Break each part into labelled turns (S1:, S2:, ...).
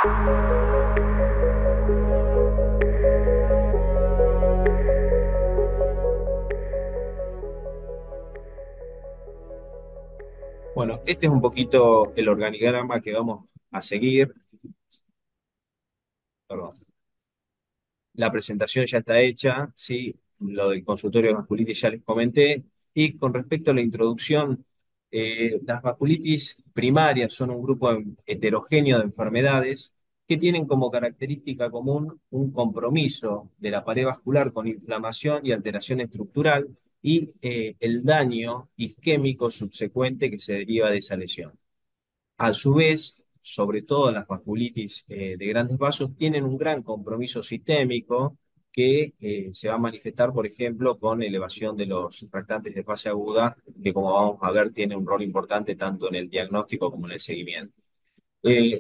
S1: Bueno, este es un poquito el organigrama que vamos a seguir. Perdón. La presentación ya está hecha, ¿sí? Lo del consultorio de vasculitis ya les comenté. Y con respecto a la introducción, las vasculitis primarias son un grupo heterogéneo de enfermedades que tienen como característica común un compromiso de la pared vascular con inflamación y alteración estructural y el daño isquémico subsecuente que se deriva de esa lesión. A su vez, sobre todo las vasculitis de grandes vasos tienen un gran compromiso sistémico que se va a manifestar, por ejemplo, con elevación de los fractantes de fase aguda, que como vamos a ver tiene un rol importante tanto en el diagnóstico como en el seguimiento.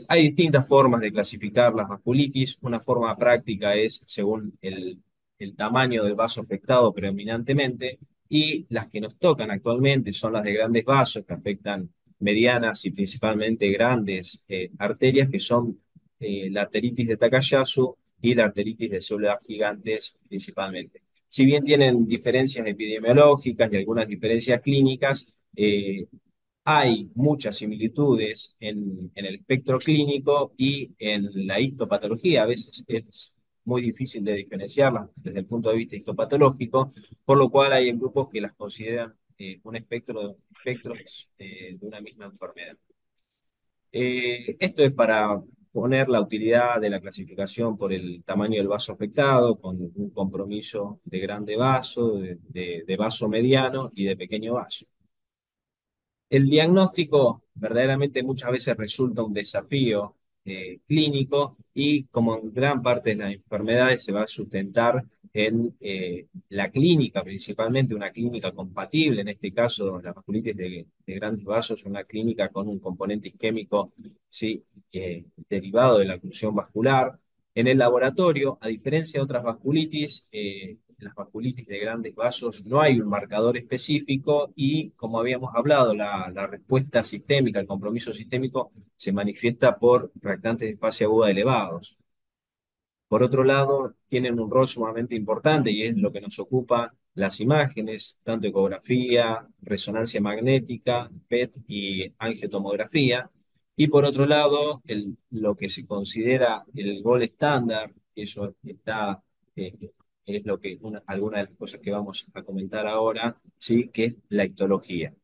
S1: Hay distintas formas de clasificar las vasculitis. Una forma práctica es según el tamaño del vaso afectado predominantemente, y las que nos tocan actualmente son las de grandes vasos que afectan medianas y principalmente grandes arterias, que son la arteritis de Takayasu y la arteritis de células gigantes principalmente. Si bien tienen diferencias epidemiológicas y algunas diferencias clínicas, hay muchas similitudes en el espectro clínico y en la histopatología. A veces es muy difícil de diferenciarlas desde el punto de vista histopatológico, por lo cual hay grupos que las consideran un espectros de una misma enfermedad. Esto es para poner la utilidad de la clasificación por el tamaño del vaso afectado, con un compromiso de grande vaso, de vaso mediano y de pequeño vaso. El diagnóstico verdaderamente muchas veces resulta un desafío clínico, y como en gran parte de las enfermedades se va a sustentar en la clínica, principalmente una clínica compatible, en este caso la vasculitis de grandes vasos, una clínica con un componente isquémico, ¿sí? Derivado de la oclusión vascular. En el laboratorio, a diferencia de otras vasculitis, en las vasculitis de grandes vasos no hay un marcador específico y, como habíamos hablado, la respuesta sistémica, el compromiso sistémico se manifiesta por reactantes de fase aguda elevados. Por otro lado, tienen un rol sumamente importante y es lo que nos ocupa las imágenes, tanto ecografía, resonancia magnética, PET y angiotomografía. Y por otro lado, lo que se considera el gol estándar, eso está, eh, es lo que alguna de las cosas que vamos a comentar ahora, ¿sí? Que es la histología.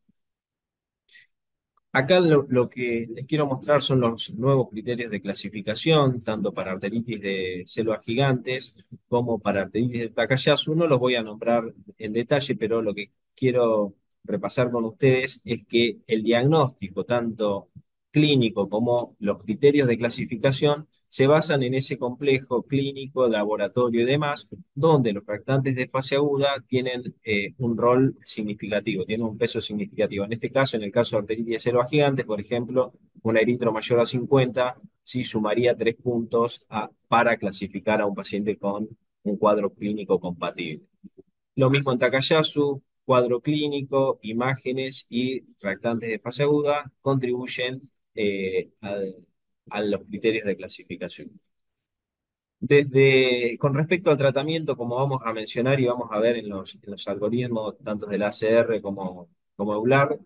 S1: Acá lo que les quiero mostrar son los nuevos criterios de clasificación, tanto para arteritis de células gigantes como para arteritis de Takayasu. No los voy a nombrar en detalle, pero lo que quiero repasar con ustedes es que el diagnóstico, tanto clínico como los criterios de clasificación, se basan en ese complejo clínico, laboratorio y demás, donde los fractantes de fase aguda tienen un rol significativo, tienen un peso significativo. En este caso, en el caso de arteritis de células gigantes, por ejemplo, un eritro mayor a 50 sí sumaría 3 puntos para clasificar a un paciente con un cuadro clínico compatible. Lo mismo en Takayasu, cuadro clínico, imágenes y reactantes de fase aguda contribuyen a los criterios de clasificación. Con respecto al tratamiento, como vamos a mencionar y vamos a ver en los algoritmos, tanto del ACR como EULAR,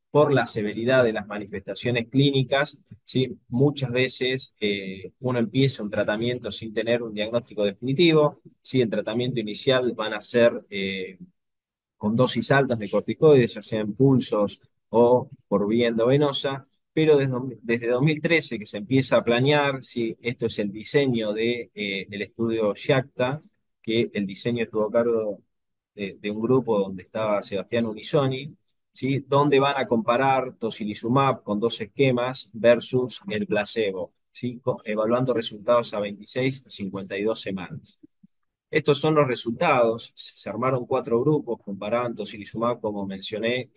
S1: por la severidad de las manifestaciones clínicas, ¿sí? Muchas veces uno empieza un tratamiento sin tener un diagnóstico definitivo, ¿sí? El tratamiento inicial van a ser con dosis altas de corticoides, ya sea en pulsos o por vía endovenosa, pero desde 2013 que se empieza a planear, ¿sí? Esto es el diseño del estudio SHACTA, que el diseño estuvo a cargo de un grupo donde estaba Sebastián Unisoni, ¿sí? Donde van a comparar tocilizumab con dos esquemas versus el placebo, ¿sí? Evaluando resultados a 26 y 52 semanas. Estos son los resultados. Se armaron cuatro grupos, comparaban tocilizumab, como mencioné,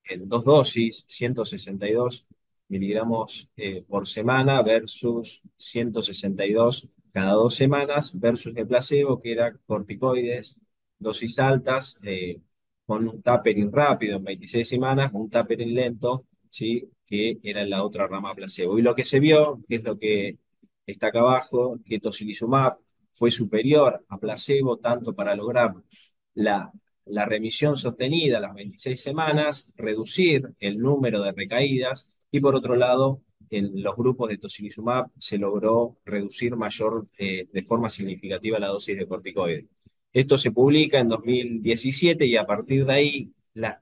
S1: en dos dosis, 162 miligramos por semana versus 162 cada 2 semanas, versus el placebo, que era corticoides, dosis altas, con un tapering rápido en 26 semanas, un tapering lento ¿sí? Que era la otra rama placebo. Y lo que se vio, que es lo que está acá abajo, que tocilizumab fue superior a placebo tanto para lograr la, la remisión sostenida a las 26 semanas, reducir el número de recaídas y por otro lado, en los grupos de tocilizumab se logró reducir de forma significativa la dosis de corticoides. Esto se publica en 2017 y a partir de ahí,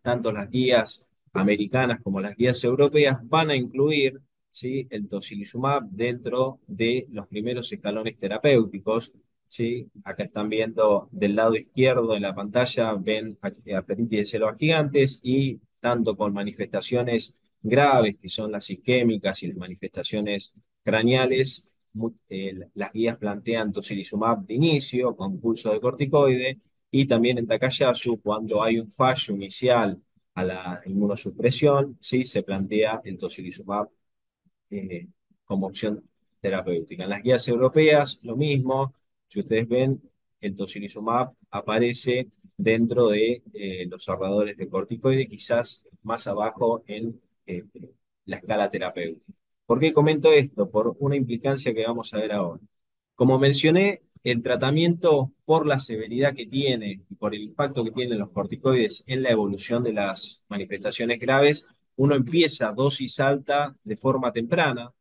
S1: tanto las guías americanas como las guías europeas van a incluir, ¿sí?, el tocilizumab dentro de los primeros escalones terapéuticos. ¿Sí? Acá están viendo del lado izquierdo de la pantalla, ven arteritis de células gigantes y tanto con manifestaciones graves, que son las isquémicas y las manifestaciones craneales, las guías plantean tocilizumab de inicio con pulso de corticoide y también en Takayasu, cuando hay un fallo inicial a la inmunosupresión, ¿sí? Se plantea el tocilizumab eh, como opción terapéutica. En las guías europeas, lo mismo. Si ustedes ven, el tocilizumab aparece dentro de los ahorradores de corticoide, quizás más abajo en la escala terapéutica. ¿Por qué comento esto? Por una implicancia que vamos a ver ahora. Como mencioné, el tratamiento por la severidad que tiene y por el impacto que tienen los corticoides en la evolución de las manifestaciones graves, uno empieza dosis alta de forma temprana,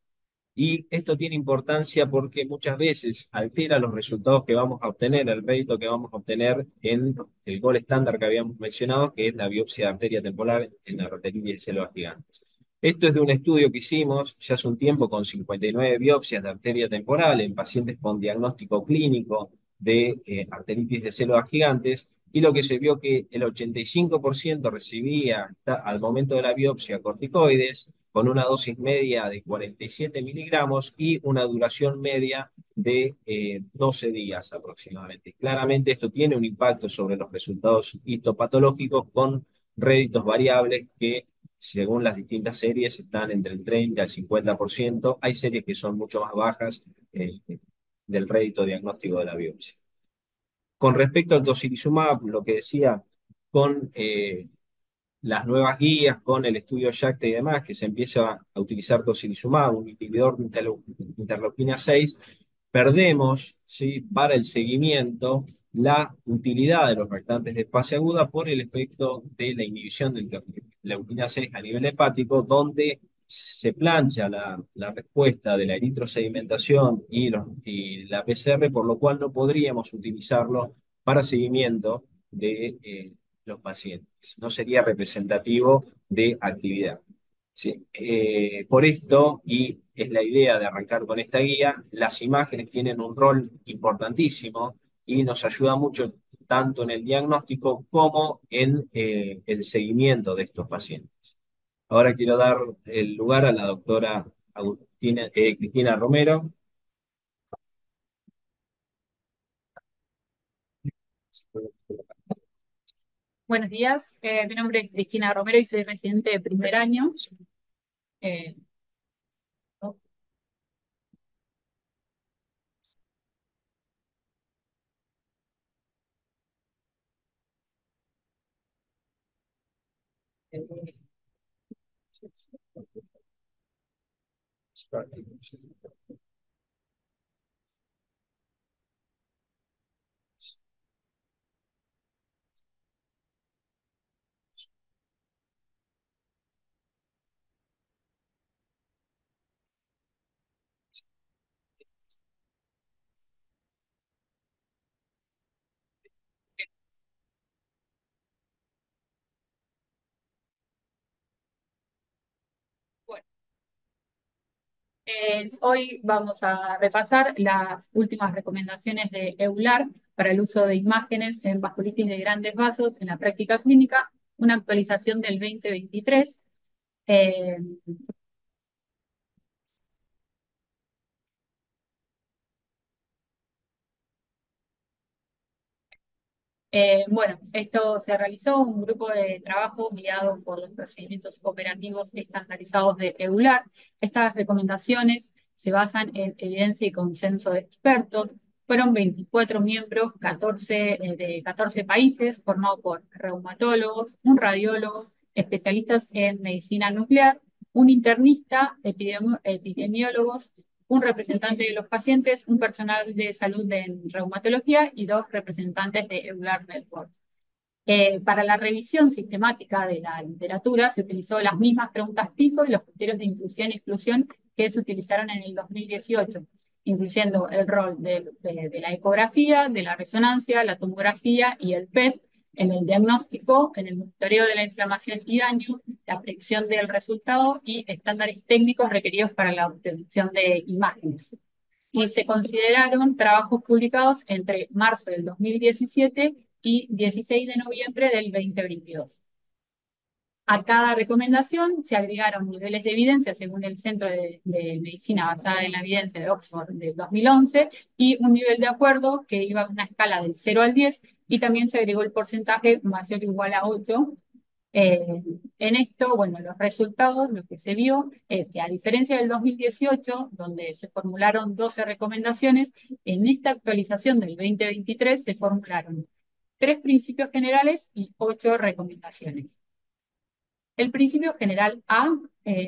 S1: y esto tiene importancia porque muchas veces altera los resultados que vamos a obtener, el rédito que vamos a obtener en el gol estándar que habíamos mencionado, que es la biopsia de arteria temporal en la arteritis de células gigantes. Esto es de un estudio que hicimos ya hace un tiempo con 59 biopsias de arteria temporal en pacientes con diagnóstico clínico de arteritis de células gigantes, y lo que se vio que el 85% recibía al momento de la biopsia corticoides, con una dosis media de 47 miligramos y una duración media de 12 días aproximadamente. Claramente esto tiene un impacto sobre los resultados histopatológicos con réditos variables que, según las distintas series, están entre el 30 al 50%. Hay series que son mucho más bajas del rédito diagnóstico de la biopsia. Con respecto al tocilizumab, lo que decía, con las nuevas guías, con el estudio YACTE y demás, que se empieza a utilizar tocilizumab, un inhibidor de interleuquina 6, perdemos, ¿sí?, para el seguimiento la utilidad de los reactantes de fase aguda por el efecto de la inhibición de interleuquina 6 a nivel hepático, donde se plancha la respuesta de la eritrosedimentación y la PCR, por lo cual no podríamos utilizarlo para seguimiento de los pacientes. No sería representativo de actividad. Sí. Por esto, y es la idea de arrancar con esta guía, las imágenes tienen un rol importantísimo y nos ayuda mucho tanto en el diagnóstico como en el seguimiento de estos pacientes. Ahora quiero dar el lugar a la doctora Cristina Romero.
S2: Buenos días, mi nombre es Cristina Romero y soy residente de primer año. Eh, bueno, hoy vamos a repasar las últimas recomendaciones de EULAR para el uso de imágenes en vasculitis de grandes vasos en la práctica clínica, una actualización del 2023. Eh, Bueno, esto se realizó un grupo de trabajo guiado por los procedimientos operativos estandarizados de EULAR. Estas recomendaciones se basan en evidencia y consenso de expertos. Fueron 24 miembros, 14, de 14 países, formados por reumatólogos, un radiólogo, especialistas en medicina nuclear un internista, epidemiólogos, un representante de los pacientes, un personal de salud en reumatología y dos representantes de EULAR Network. Para la revisión sistemática de la literatura se utilizó las mismas preguntas PICO y los criterios de inclusión y exclusión que se utilizaron en el 2018, incluyendo el rol de la ecografía, de la resonancia, la tomografía y el PET en el diagnóstico, en el monitoreo de la inflamación y daño, la predicción del resultado y estándares técnicos requeridos para la obtención de imágenes. Y se consideraron trabajos publicados entre marzo del 2017 y 16 de noviembre del 2022. A cada recomendación se agregaron niveles de evidencia según el Centro de Medicina Basada en la Evidencia de Oxford del 2011 y un nivel de acuerdo que iba a una escala del 0 al 10 y también se agregó el porcentaje mayor o igual a 8. En esto, bueno, los resultados, lo que se vio es que a diferencia del 2018, donde se formularon 12 recomendaciones, en esta actualización del 2023 se formularon 3 principios generales y 8 recomendaciones. El principio general A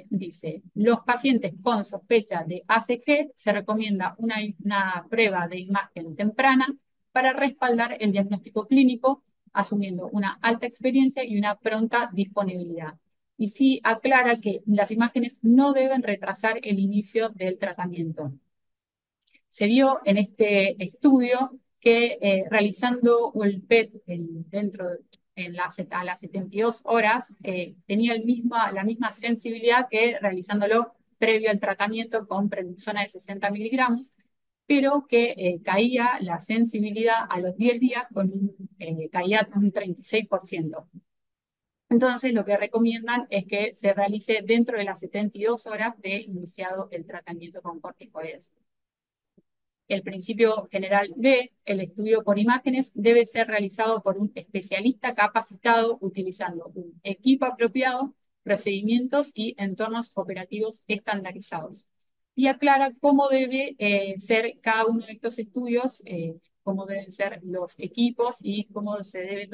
S2: dice, los pacientes con sospecha de ACG se recomienda una prueba de imagen temprana para respaldar el diagnóstico clínico, asumiendo una alta experiencia y una pronta disponibilidad. Y sí aclara que las imágenes no deben retrasar el inicio del tratamiento. Se vio en este estudio que realizando el PET a las 72 horas tenía la misma sensibilidad que realizándolo previo al tratamiento con prednisona de 60 miligramos, pero que caía la sensibilidad a los 10 días caía un 36%. Entonces, lo que recomiendan es que se realice dentro de las 72 horas de iniciado el tratamiento con corticoides. El principio general B, el estudio por imágenes, debe ser realizado por un especialista capacitado utilizando un equipo apropiado, procedimientos y entornos operativos estandarizados. Y aclara cómo debe ser cada uno de estos estudios, cómo deben ser los equipos y cómo se debe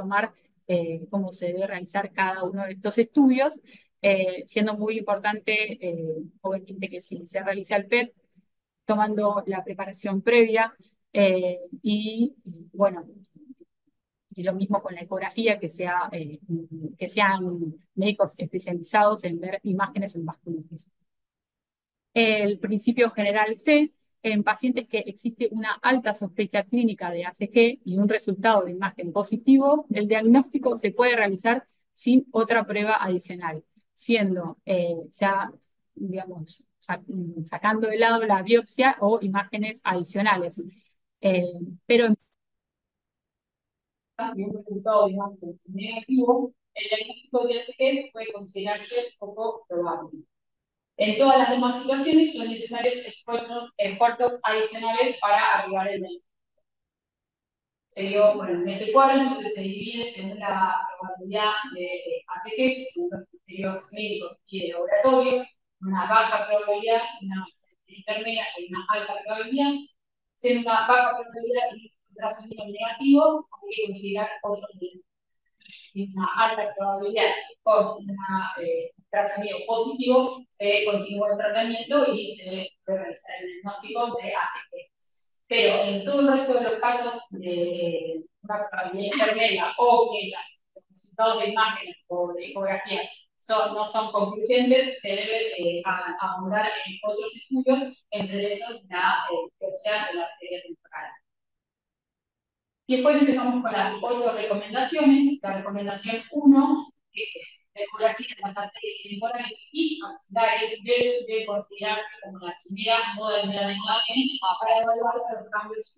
S2: cómo se debe realizar cada uno de estos estudios, siendo muy importante, obviamente, que si se realiza el PET, tomando la preparación previa bueno, y lo mismo con la ecografía, que sean médicos especializados en ver imágenes en vasculitis. El principio general C, en pacientes que existe una alta sospecha clínica de ACG y un resultado de imagen positivo, el diagnóstico se puede realizar sin otra prueba adicional, siendo digamos, sacando de lado la biopsia o imágenes adicionales. Pero en un resultado de imagen negativo, el diagnóstico de ACG puede considerarse poco probable. En todas las demás situaciones son necesarios esfuerzos adicionales para arribar el diagnóstico. Se dio, bueno, en este cuadro entonces se divide según la probabilidad de ACG, según los criterios clínicos y de laboratorio, una baja probabilidad, una intermedia y una alta probabilidad. Siendo una baja probabilidad y ultrasonido negativo, hay que considerar otros elementos. Una alta probabilidad con un ultrasonido positivo, se continúa el tratamiento y se debe realizar el diagnóstico de ACG. Pero en todo el resto de los casos de una probabilidad intermedia o que los resultados de imágenes o de ecografía no son concluyentes, se debe abundar en otros estudios, entre ellos la biopsia de la arteria temporal. Y después empezamos con las 8 recomendaciones. La recomendación 1 es mejorar las arterias temporales y axilares debe considerarse como la primera modalidad de imagen para evaluar los cambios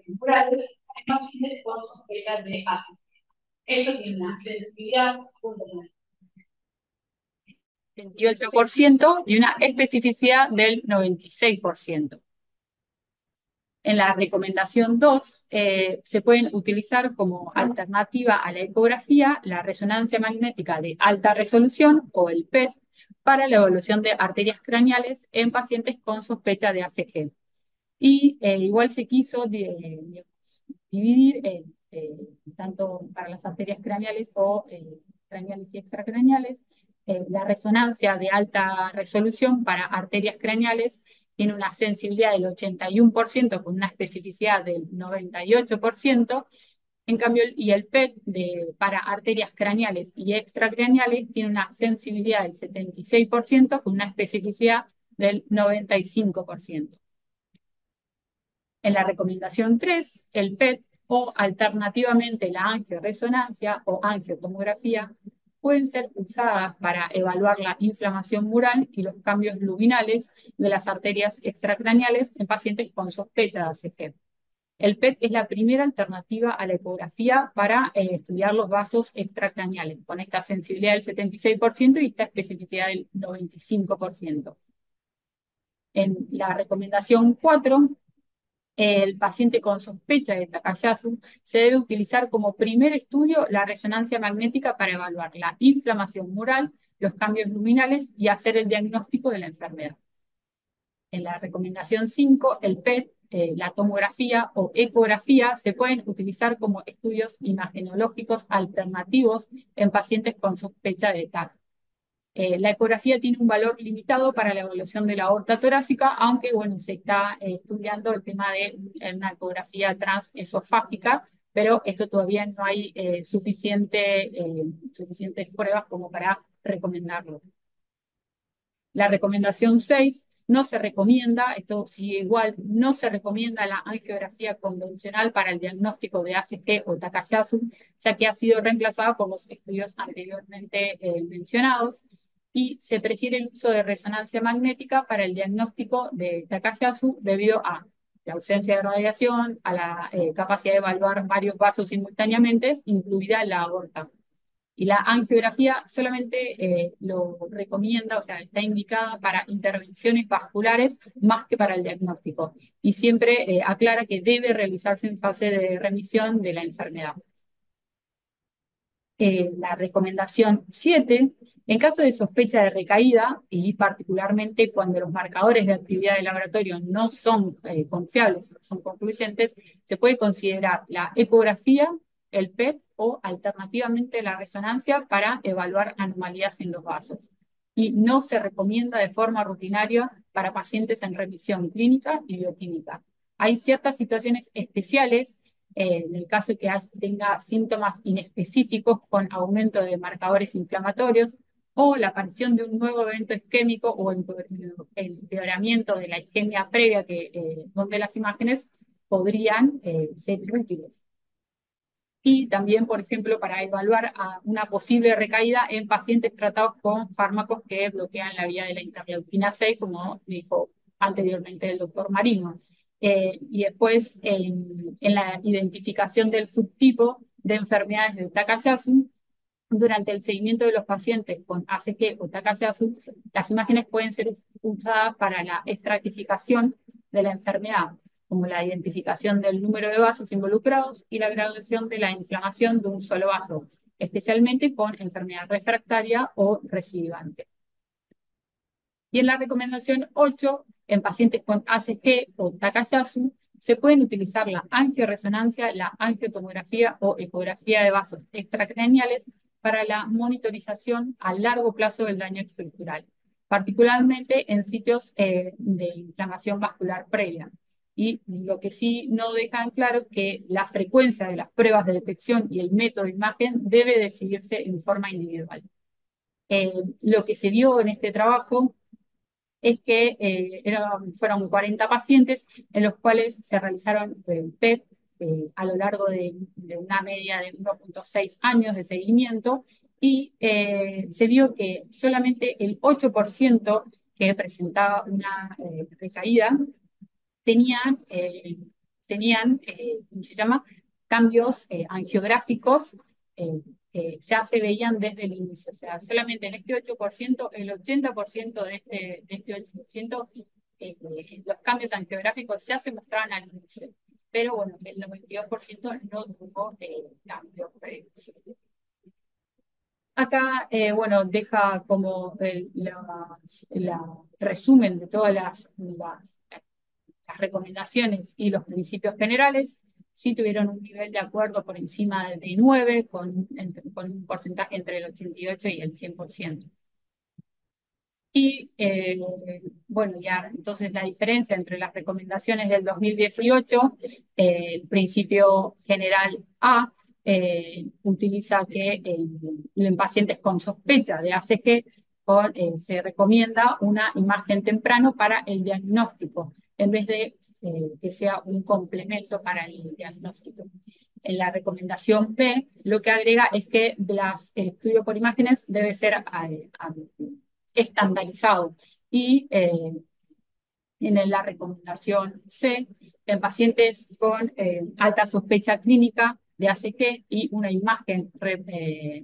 S2: temporales en pacientes con sospechas de ACG. Esto tiene una sensibilidad del 28% y una especificidad del 96%. En la recomendación 2, se pueden utilizar como alternativa a la ecografía la resonancia magnética de alta resolución o el PET para la evaluación de arterias craneales en pacientes con sospecha de ACG. Y igual se quiso dividir tanto para las arterias craneales o craneales y extracraneales La resonancia de alta resolución para arterias craneales tiene una sensibilidad del 81% con una especificidad del 98%. En cambio, y el PET para arterias craneales y extracraneales tiene una sensibilidad del 76% con una especificidad del 95%. En la recomendación 3, el PET o alternativamente la angioresonancia o angiotomografía pueden ser usadas para evaluar la inflamación mural y los cambios luminales de las arterias extracraneales en pacientes con sospecha de ACG. El PET es la primera alternativa a la ecografía para estudiar los vasos extracraneales, con esta sensibilidad del 76% y esta especificidad del 95%. En la recomendación 4, el paciente con sospecha de Takayasu se debe utilizar como primer estudio la resonancia magnética para evaluar la inflamación mural, los cambios luminales y hacer el diagnóstico de la enfermedad. En la recomendación 5, el PET, la tomografía o ecografía se pueden utilizar como estudios imagenológicos alternativos en pacientes con sospecha de TAC. La ecografía tiene un valor limitado para la evaluación de la aorta torácica, aunque bueno, se está estudiando el tema de una ecografía transesofágica, pero esto todavía no hay suficientes pruebas como para recomendarlo. La recomendación 6 no se recomienda, esto sigue igual, no se recomienda la angiografía convencional para el diagnóstico de ACG o Takayasu, ya que ha sido reemplazada por los estudios anteriormente mencionados, y se prefiere el uso de resonancia magnética para el diagnóstico de Takayasu debido a la ausencia de radiación, a la capacidad de evaluar varios vasos simultáneamente, incluida la aorta. Y la angiografía solamente lo recomienda, o sea, está indicada para intervenciones vasculares más que para el diagnóstico. Y siempre aclara que debe realizarse en fase de remisión de la enfermedad. La recomendación 7, en caso de sospecha de recaída, y particularmente cuando los marcadores de actividad de laboratorio no son confiables, no son concluyentes, se puede considerar la ecografía, el PET o alternativamente la resonancia para evaluar anomalías en los vasos. Y no se recomienda de forma rutinaria para pacientes en remisión clínica y bioquímica. Hay ciertas situaciones especiales en el caso de que tenga síntomas inespecíficos con aumento de marcadores inflamatorios o la aparición de un nuevo evento isquémico o el empeoramiento de la isquemia previa donde las imágenes podrían ser útiles. Y también, por ejemplo, para evaluar a una posible recaída en pacientes tratados con fármacos que bloquean la vía de la interleuquina 6, como dijo anteriormente el doctor Marino. Y después, en la identificación del subtipo de enfermedades de Takayasu, durante el seguimiento de los pacientes con ACG o Takayasu, las imágenes pueden ser usadas para la estratificación de la enfermedad, como la identificación del número de vasos involucrados y la graduación de la inflamación de un solo vaso, especialmente con enfermedad refractaria o recidivante. Y en la recomendación 8, en pacientes con ACG o Takayasu, se pueden utilizar la angioresonancia, la angiotomografía o ecografía de vasos extracraneales para la monitorización a largo plazo del daño estructural, particularmente en sitios de inflamación vascular previa. Y lo que sí no dejan claro es que la frecuencia de las pruebas de detección y el método de imagen debe decidirse en forma individual. Lo que se vio en este trabajo es que fueron 40 pacientes en los cuales se realizaron PET a lo largo de una media de 1.6 años de seguimiento y se vio que solamente el 8% que presentaba una recaída tenían ¿cómo se llama? Cambios angiográficos que ya se veían desde el inicio. O sea, solamente en este 8%, el 80% de este 8%, los cambios angiográficos ya se mostraban al inicio. Pero bueno, el 92% no tuvo cambios previos. Acá, bueno, deja como la resumen de todas las recomendaciones y los principios generales. Sí tuvieron un nivel de acuerdo por encima de 9, con un porcentaje entre el 88 y el 100%. Y bueno, ya entonces la diferencia entre las recomendaciones del 2018, el principio general A utiliza que en pacientes con sospecha de ACG se recomienda una imagen temprano para el diagnóstico, en vez de que sea un complemento para el diagnóstico. En la recomendación B, lo que agrega es que el estudio por imágenes debe ser estandarizado. Y en la recomendación C, en pacientes con alta sospecha clínica de ACG y una imagen,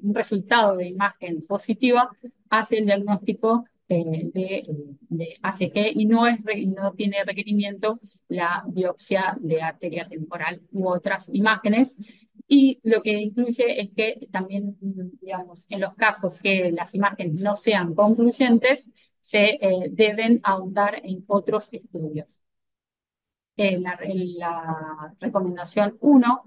S2: un resultado de imagen positiva, hace el diagnóstico de ACG y no tiene requerimiento la biopsia de arteria temporal u otras imágenes. Y lo que incluye es que también, digamos, en los casos que las imágenes no sean concluyentes, se deben ahondar en otros estudios. En la recomendación 1,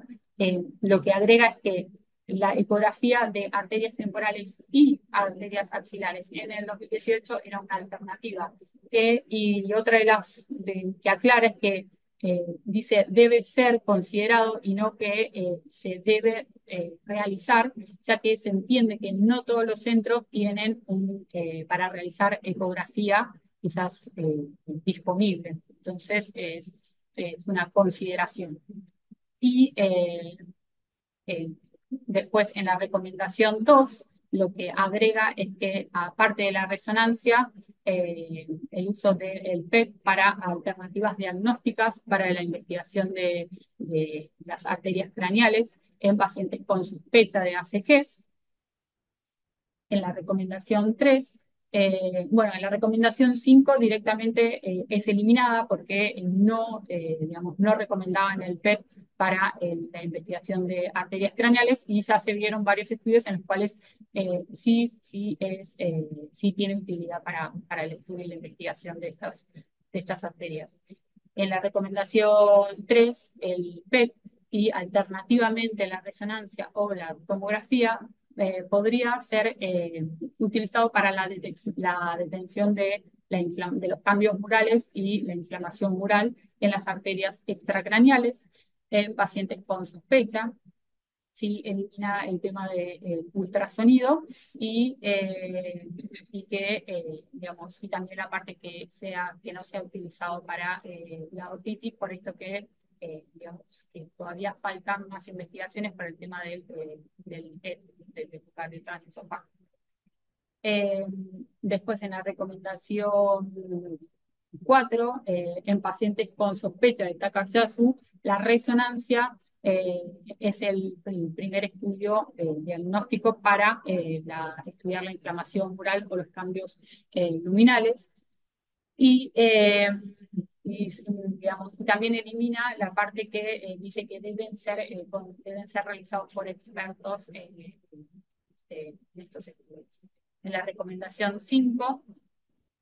S2: lo que agrega es que la ecografía de arterias temporales y arterias axilares en el 2018 era una alternativa. Y otra de las que aclara es que dice debe ser considerado y no que se debe realizar, ya que se entiende que no todos los centros tienen para realizar ecografía quizás disponible. Entonces, es una consideración. Y después en la recomendación 2, lo que agrega es que aparte de la resonancia, el uso del PET para alternativas diagnósticas para la investigación de las arterias craneales en pacientes con sospecha de ACG. En la recomendación 3, bueno, en la recomendación 5 directamente es eliminada porque digamos, no recomendaban el PET para la investigación de arterias craneales y ya se vieron varios estudios en los cuales sí tiene utilidad para el estudio y la investigación de estas arterias. En la recomendación 3, el PET y alternativamente la resonancia o la tomografía podría ser utilizado para la detención de los cambios murales y la inflamación mural en las arterias extracraneales en pacientes con sospecha. Sí, elimina el tema de ultrasonido y que, digamos, y también la parte que no sea utilizado para la otitis, por esto que, digamos, que todavía faltan más investigaciones para el tema del ecocardiograma esofágico. Después en la recomendación 4, en pacientes con sospecha de Takayasu, la resonancia es el primer estudio diagnóstico para estudiar la inflamación mural o los cambios luminales. Y, digamos, también elimina la parte que dice que deben ser realizados por expertos en estos estudios. En la recomendación 5,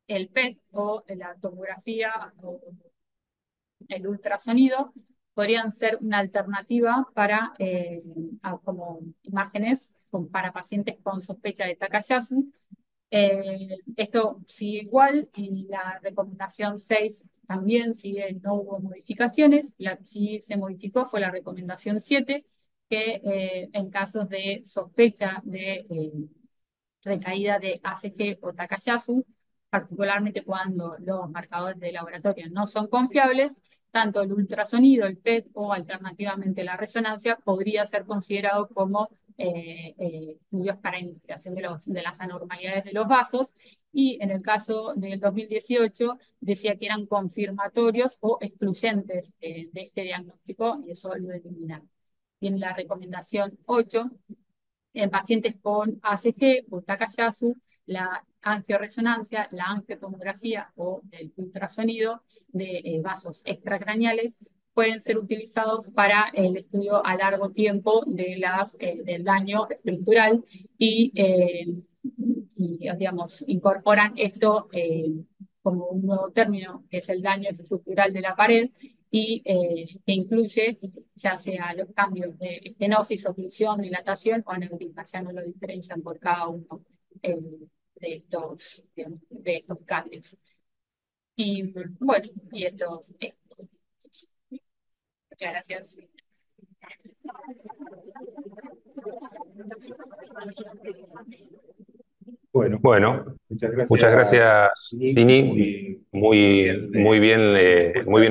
S2: el PET o la tomografía o el ultrasonido podrían ser una alternativa como imágenes para pacientes con sospecha de Takayasu. Esto sigue igual y la recomendación 6 también sigue, no hubo modificaciones. La que sí se modificó fue la recomendación 7, que en casos de sospecha de recaída de ACG o Takayasu, particularmente cuando los marcadores de laboratorio no son confiables, tanto el ultrasonido, el PET o alternativamente la resonancia podría ser considerado como estudios para investigación de las anormalidades de los vasos, y en el caso del 2018 decía que eran confirmatorios o excluyentes de este diagnóstico, y eso lo eliminaron. Y en la recomendación 8, en pacientes con ACG o Takayasu, la angioresonancia, la angiotomografía o el ultrasonido de vasos extracraneales pueden ser utilizados para el estudio a largo tiempo del daño estructural y digamos, incorporan esto como un nuevo término, que es el daño estructural de la pared, y que incluye ya sea los cambios de estenosis, oclusión, dilatación o aneurisma, ya no lo diferencian por cada uno de estos cambios. Y bueno, y esto. Muchas gracias.
S1: Bueno,
S3: Bueno,
S1: muchas
S3: muchas
S1: gracias,
S3: gracias,
S1: Tini.
S3: Tini. Muy bien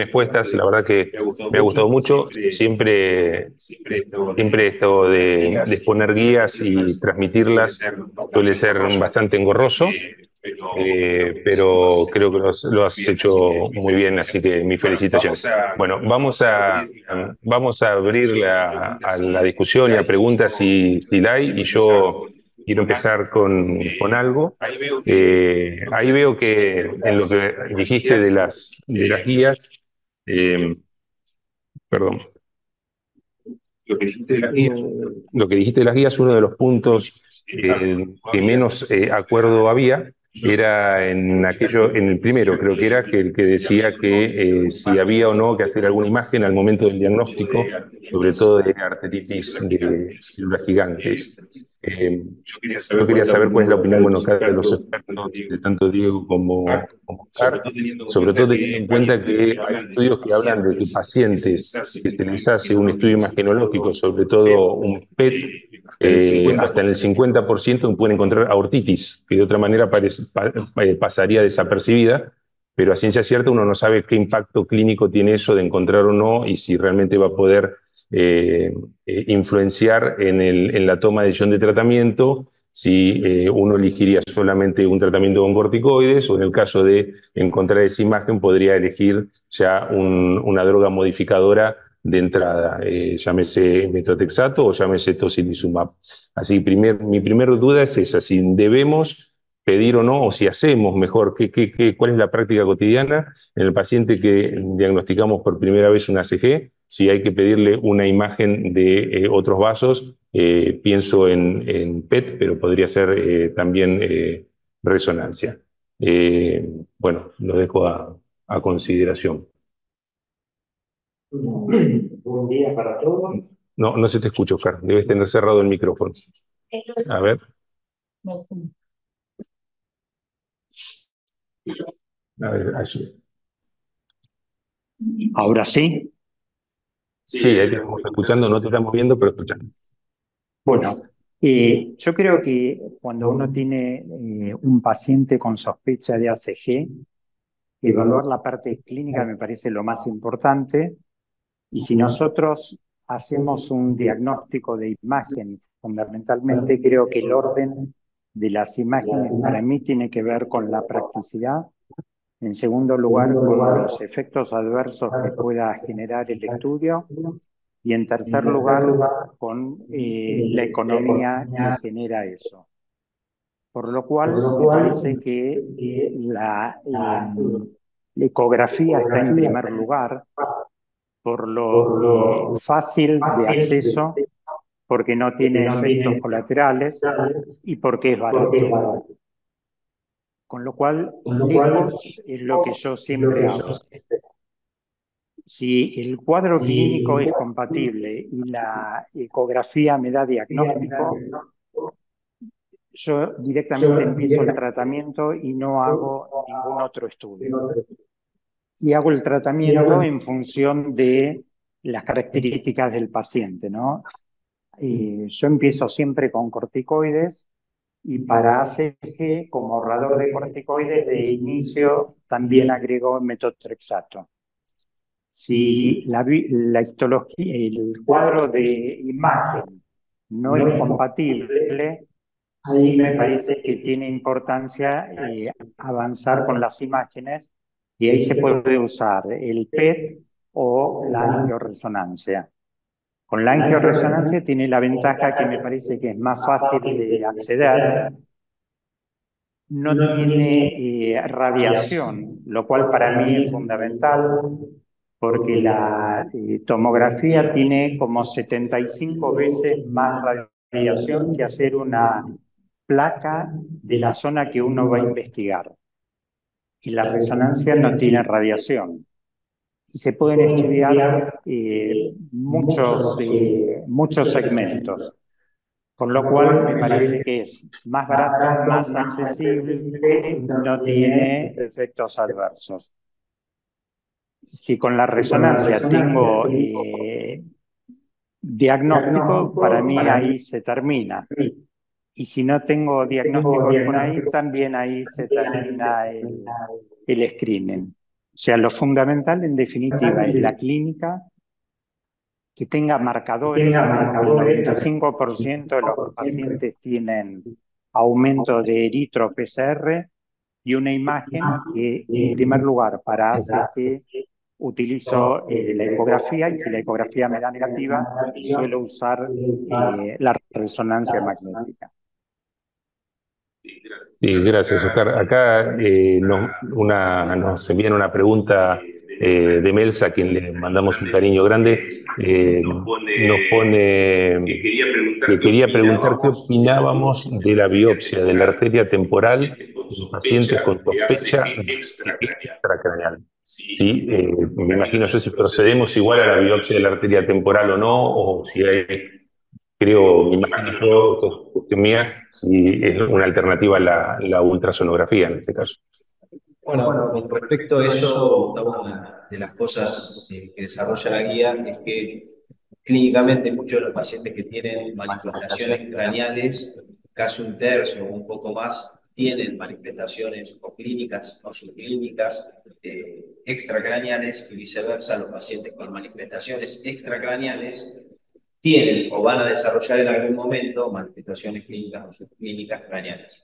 S3: expuestas. La verdad que
S1: Me ha gustado
S3: me ha gustado
S1: mucho.
S3: mucho. Siempre esto de exponer guías y transmitirlas suele ser bastante engorroso, pero creo que lo has hecho muy bien, así que mis felicitaciones. Bueno, vamos a abrir a la discusión y a preguntas si la hay, y yo quiero empezar con algo. Ahí veo que en lo que dijiste de las guías, eh, perdón, lo que dijiste de las guías, uno de los puntos que menos acuerdo había era en el primero, creo que era que el que decía que si había o no que hacer alguna imagen al momento del diagnóstico, sobre todo de arteritis de células gigantes. Yo quería saber cuál es la opinión, bueno, acá de los expertos, de tanto Diego como Oscar, sobre todo teniendo en cuenta que hay estudios que hablan de que pacientes que se les hace un estudio imagenológico, sobre todo un PET, hasta en el 50% pueden encontrar aortitis, que de otra manera pasaría desapercibida, pero a ciencia cierta uno no sabe qué impacto clínico tiene eso de encontrar o no, y si realmente va a poder influenciar en la toma de decisión de tratamiento, si uno elegiría solamente un tratamiento con corticoides, o en el caso de encontrar esa imagen podría elegir ya una droga modificadora de entrada, llámese metotrexato o llámese tocilizumab. Así, mi primera duda es esa, si debemos pedir o no, o si hacemos mejor, cuál es la práctica cotidiana en el paciente que diagnosticamos por primera vez una ACG, si hay que pedirle una imagen de otros vasos. Pienso en PET, pero podría ser también resonancia. Bueno, lo dejo a consideración.
S4: Buen día para todos.
S3: No, no se te escucha, Oscar. Debes tener cerrado el micrófono. A ver. A ver, allí.
S4: Ahora sí.
S3: Sí, ahí te estamos escuchando, no te estamos viendo, pero escuchando.
S4: Bueno, yo creo que cuando uno tiene un paciente con sospecha de ACG, evaluar la parte clínica me parece lo más importante. Y si nosotros hacemos un diagnóstico de imagen, fundamentalmente creo que el orden de las imágenes para mí tiene que ver con la practicidad. En segundo lugar, con los efectos adversos que pueda generar el estudio. Y en tercer lugar, con la economía que genera eso. Por lo cual, me parece que la ecografía está en primer lugar, por lo fácil de acceso, porque no tiene efectos colaterales y porque es barato. Con lo cual, lejos es lo que yo siempre hago. Si el cuadro clínico es compatible y la ecografía me da diagnóstico, yo directamente empiezo el tratamiento y no hago ningún otro estudio. Y hago el tratamiento en función de las características del paciente, ¿no? Yo empiezo siempre con corticoides, y para ACG, como ahorrador de corticoides, de inicio también agrego metotrexato. Si la histología, el cuadro de imagen no es compatible, ahí me parece que tiene importancia avanzar con las imágenes, y ahí se puede usar el PET o la angioresonancia. Con la angioresonancia tiene la ventaja que me parece que es más fácil de acceder, no tiene radiación, lo cual para mí es fundamental, porque la tomografía tiene como 75 veces más radiación que hacer una placa de la zona que uno va a investigar. Y la resonancia no tiene radiación. Y se pueden estudiar muchos segmentos. Con lo cual me parece que es más barato, más accesible, no tiene efectos adversos. Si con la resonancia tengo diagnóstico, para mí ahí se termina. Y si no tengo diagnóstico con ahí, también ahí se termina el screening. O sea, lo fundamental en definitiva es la clínica, que tenga marcadores. El 95% de los pacientes tienen aumento de eritro-PCR y una imagen que, en primer lugar, para ACT utilizo la ecografía, y si la ecografía me da negativa, suelo usar la resonancia magnética.
S3: Sí, gracias, Oscar. Acá nos envían una pregunta de Melsa, a quien le mandamos un cariño grande. Nos pone que quería preguntar qué opinábamos de la biopsia de la arteria temporal en pacientes con sospecha de extracraneal. Sí, me imagino yo si procedemos igual a la biopsia de la arteria temporal o no, o si hay, creo, me imagino yo, esto es cuestión mía, si es una alternativa a la ultrasonografía en este caso.
S1: Bueno, con respecto a eso, Gustavo, una de las cosas que desarrolla la guía es que clínicamente muchos de los pacientes que tienen manifestaciones craneales, casi un tercio o un poco más, tienen manifestaciones o clínicas o subclínicas extracraneales, y viceversa, los pacientes con manifestaciones extracraneales tienen o van a desarrollar en algún momento manifestaciones clínicas o subclínicas craneales.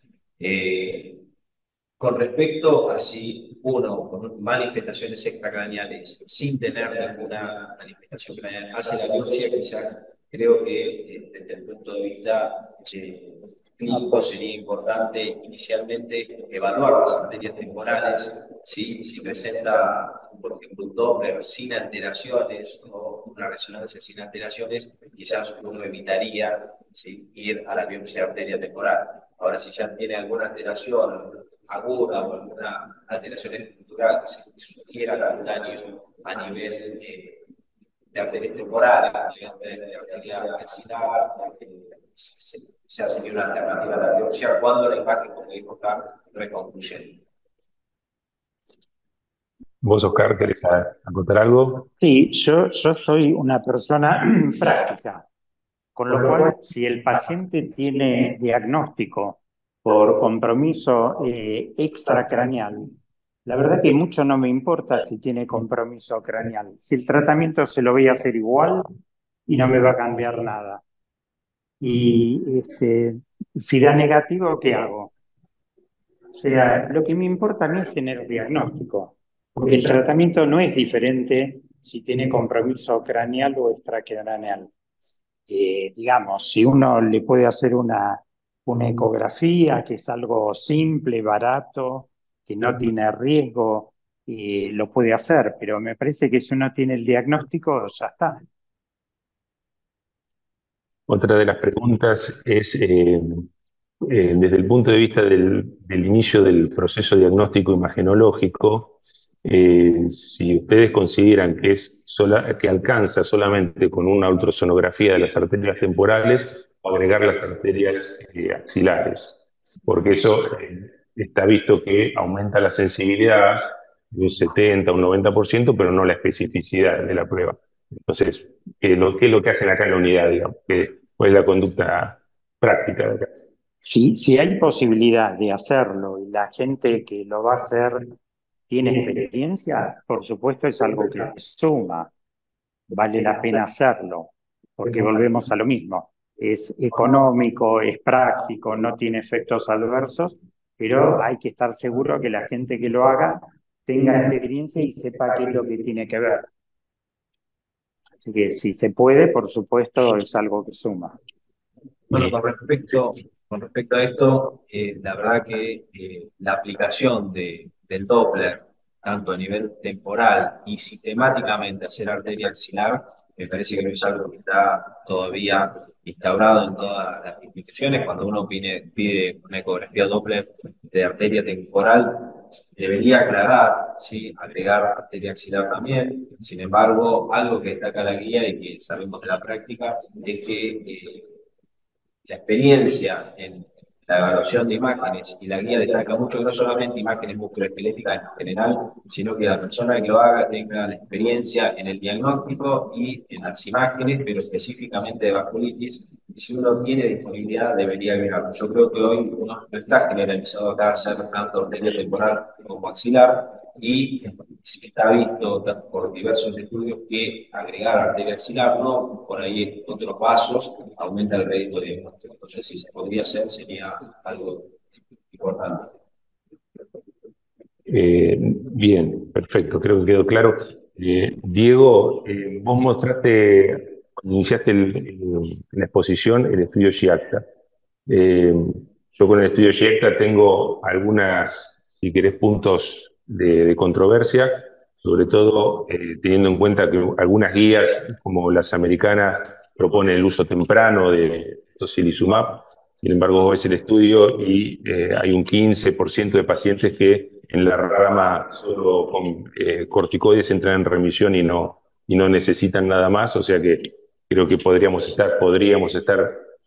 S1: Con respecto a si uno con manifestaciones extracraneales sin tener ninguna manifestación craneal hace la biopsia, quizás creo que desde el punto de vista clínico sería importante inicialmente evaluar las arterias temporales, ¿sí? Si presenta, por ejemplo, un Doppler sin alteraciones o una resonancia sin alteraciones, quizás uno evitaría, ¿sí?, ir a la biopsia de arteria temporal. Ahora, si ya tiene alguna alteración aguda o alguna alteración estructural que se sugiera algún daño a nivel de arterias temporales, a nivel de arteria axilar, se hace una alternativa a la biopsia cuando la imagen, como dijo Carlos, no es concluyente.
S3: ¿Vos, Oscar, querés acotar algo?
S4: Sí, yo soy una persona práctica, con lo cual, si el paciente tiene diagnóstico por compromiso extracraneal, la verdad que mucho no me importa si tiene compromiso craneal. Si el tratamiento se lo voy a hacer igual y no me va a cambiar nada. Y si da negativo, ¿qué hago? O sea, lo que me importa a mí es tener diagnóstico, porque el tratamiento no es diferente si tiene compromiso craneal o extracraneal. Digamos, si uno le puede hacer una ecografía, que es algo simple, barato, que no tiene riesgo, lo puede hacer, pero me parece que si uno tiene el diagnóstico, ya está.
S3: Otra de las preguntas es, desde el punto de vista del inicio del proceso diagnóstico imagenológico, si ustedes consideran que alcanza solamente con una ultrasonografía de las arterias temporales o agregar las arterias axilares, porque eso está visto que aumenta la sensibilidad de un 70, un 90%, pero no la especificidad de la prueba. Entonces, ¿qué es lo que hacen acá en la unidad, digamos? ¿Cuál es la conducta práctica de acá?
S4: Si hay posibilidad de hacerlo y la gente que lo va a hacer tiene experiencia, por supuesto es algo que suma. Vale la pena hacerlo, porque volvemos a lo mismo. Es económico, es práctico, no tiene efectos adversos, pero hay que estar seguro que la gente que lo haga tenga experiencia y sepa qué es lo que tiene que ver. Así que si se puede, por supuesto, es algo que suma.
S1: Bueno, con respecto a esto, la verdad que la aplicación del Doppler, tanto a nivel temporal y sistemáticamente hacer arteria axilar, me parece que no es algo que está todavía instaurado en todas las instituciones. Cuando uno pide una ecografía Doppler de arteria temporal, debería aclarar, ¿sí?, agregar arteria axilar también. Sin embargo, algo que destaca la guía y que sabemos de la práctica es que la experiencia en la evaluación de imágenes y la guía destaca mucho que no solamente imágenes musculoesqueléticas en general, sino que la persona que lo haga tenga la experiencia en el diagnóstico y en las imágenes, pero específicamente de vasculitis. Y si uno tiene disponibilidad, debería mirarlo. Yo creo que hoy no está generalizado acá hacer tanto ortopedia temporal como axilar, y está visto por diversos estudios que agregar arteria axilar, no por ahí otros vasos, aumenta el rédito diagnóstico. Entonces, si se podría hacer, sería algo importante.
S3: Bien, perfecto, creo que quedó claro. Diego, vos mostraste, cuando iniciaste la exposición, el estudio GIACTA. Eh, yo con el estudio GIACTA tengo algunas, si querés, puntos de controversia, sobre todo teniendo en cuenta que algunas guías, como las americanas, proponen el uso temprano de tocilizumab. Sin embargo, vos ves el estudio y hay un 15% de pacientes que en la rama solo con corticoides entran en remisión y no necesitan nada más, o sea que creo que podríamos estar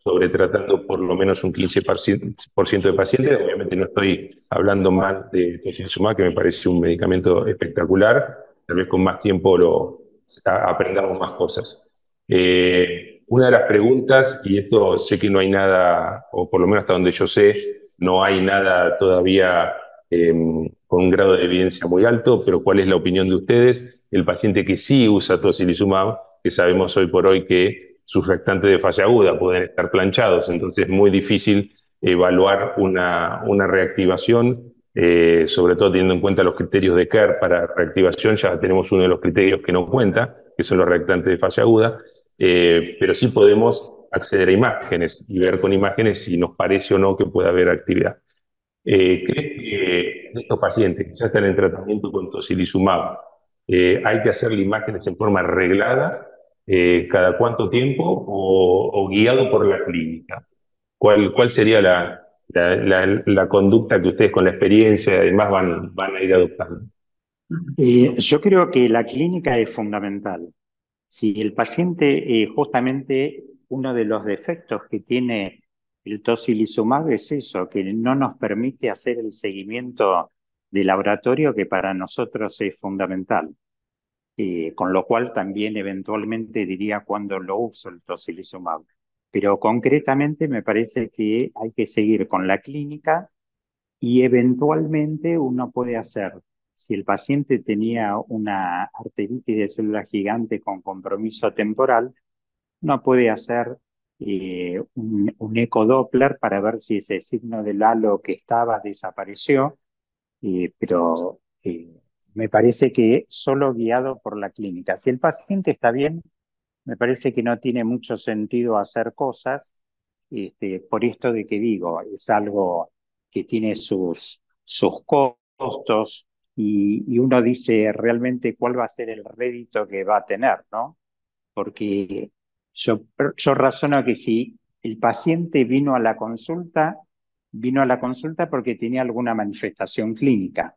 S3: sobretratando por lo menos un 15% de pacientes. Obviamente no estoy hablando mal de tocilizumab, que me parece un medicamento espectacular, tal vez con más tiempo aprendamos más cosas. Una de las preguntas, y esto sé que no hay nada, o por lo menos hasta donde yo sé, no hay nada todavía eh, con un grado de evidencia muy alto, pero ¿cuál es la opinión de ustedes? El paciente que sí usa tocilizumab, que sabemos hoy por hoy que sus reactantes de fase aguda pueden estar planchados, entonces es muy difícil evaluar una reactivación, sobre todo teniendo en cuenta los criterios de CARE para reactivación. Ya tenemos uno de los criterios que no cuenta, que son los reactantes de fase aguda, pero sí podemos acceder a imágenes y ver con imágenes si nos parece o no que puede haber actividad. ¿Crees que en estos pacientes que ya están en tratamiento con tocilizumab, hay que hacerle imágenes en forma reglada, cada cuánto tiempo o guiado por la clínica? ¿Cuál sería la conducta que ustedes con la experiencia además van a ir adoptando?
S4: Yo creo que la clínica es fundamental. Si el paciente, justamente uno de los defectos que tiene el tocilizumab es eso, que no nos permite hacer el seguimiento de laboratorio que para nosotros es fundamental. Con lo cual también eventualmente diría cuándo lo uso el tocilizumab. Pero concretamente me parece que hay que seguir con la clínica y eventualmente uno puede hacer, si el paciente tenía una arteritis de célula gigante con compromiso temporal, uno puede hacer un ecodoppler para ver si ese signo del halo que estaba desapareció, pero me parece que solo guiado por la clínica. Si el paciente está bien, me parece que no tiene mucho sentido hacer cosas, por esto de que digo, es algo que tiene sus costos y uno dice realmente cuál va a ser el rédito que va a tener, ¿no? Porque yo razono que si el paciente vino a la consulta porque tenía alguna manifestación clínica.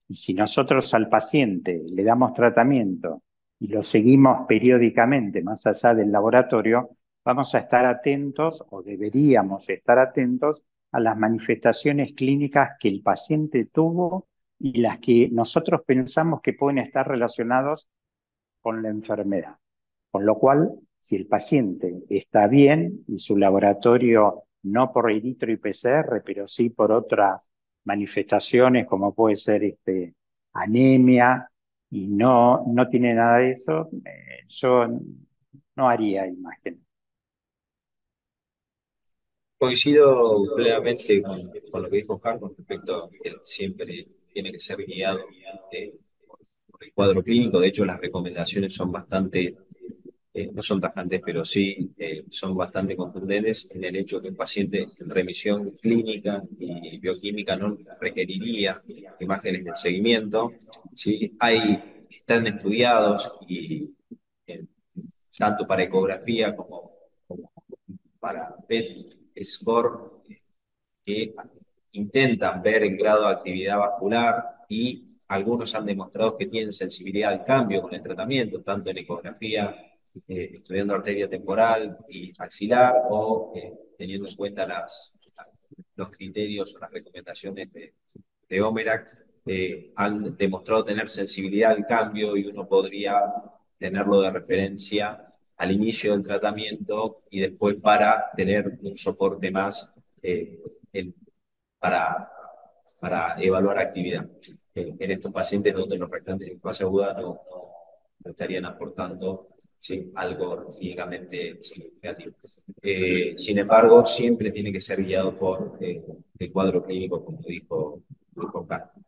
S4: Y si nosotros al paciente le damos tratamiento y lo seguimos periódicamente más allá del laboratorio, vamos a estar atentos o deberíamos estar atentos a las manifestaciones clínicas que el paciente tuvo y las que nosotros pensamos que pueden estar relacionados con la enfermedad. Con lo cual, si el paciente está bien y su laboratorio no por eritro y PCR, pero sí por otras manifestaciones como puede ser anemia y no tiene nada de eso, yo no haría imagen.
S1: Coincido plenamente con lo que dijo Carlos con respecto a que siempre tiene que ser guiado por el cuadro clínico. De hecho, las recomendaciones son bastante, no son tajantes, pero sí son bastante contundentes en el hecho que el paciente en remisión clínica y bioquímica no requeriría imágenes del seguimiento. ¿Sí? Están estudiados y eh, tanto para ecografía como para PET score, que intentan ver el grado de actividad vascular, y algunos han demostrado que tienen sensibilidad al cambio con el tratamiento, tanto en ecografía estudiando arteria temporal y axilar o teniendo en cuenta los criterios o las recomendaciones de OMERACT, han demostrado tener sensibilidad al cambio y uno podría tenerlo de referencia al inicio del tratamiento y después para tener un soporte más en- para, para evaluar actividad. En estos pacientes donde los restantes de fase aguda no estarían aportando, ¿sí?, algo clínicamente significativo. Sin embargo, siempre tiene que ser guiado por el cuadro clínico, como dijo Carlos.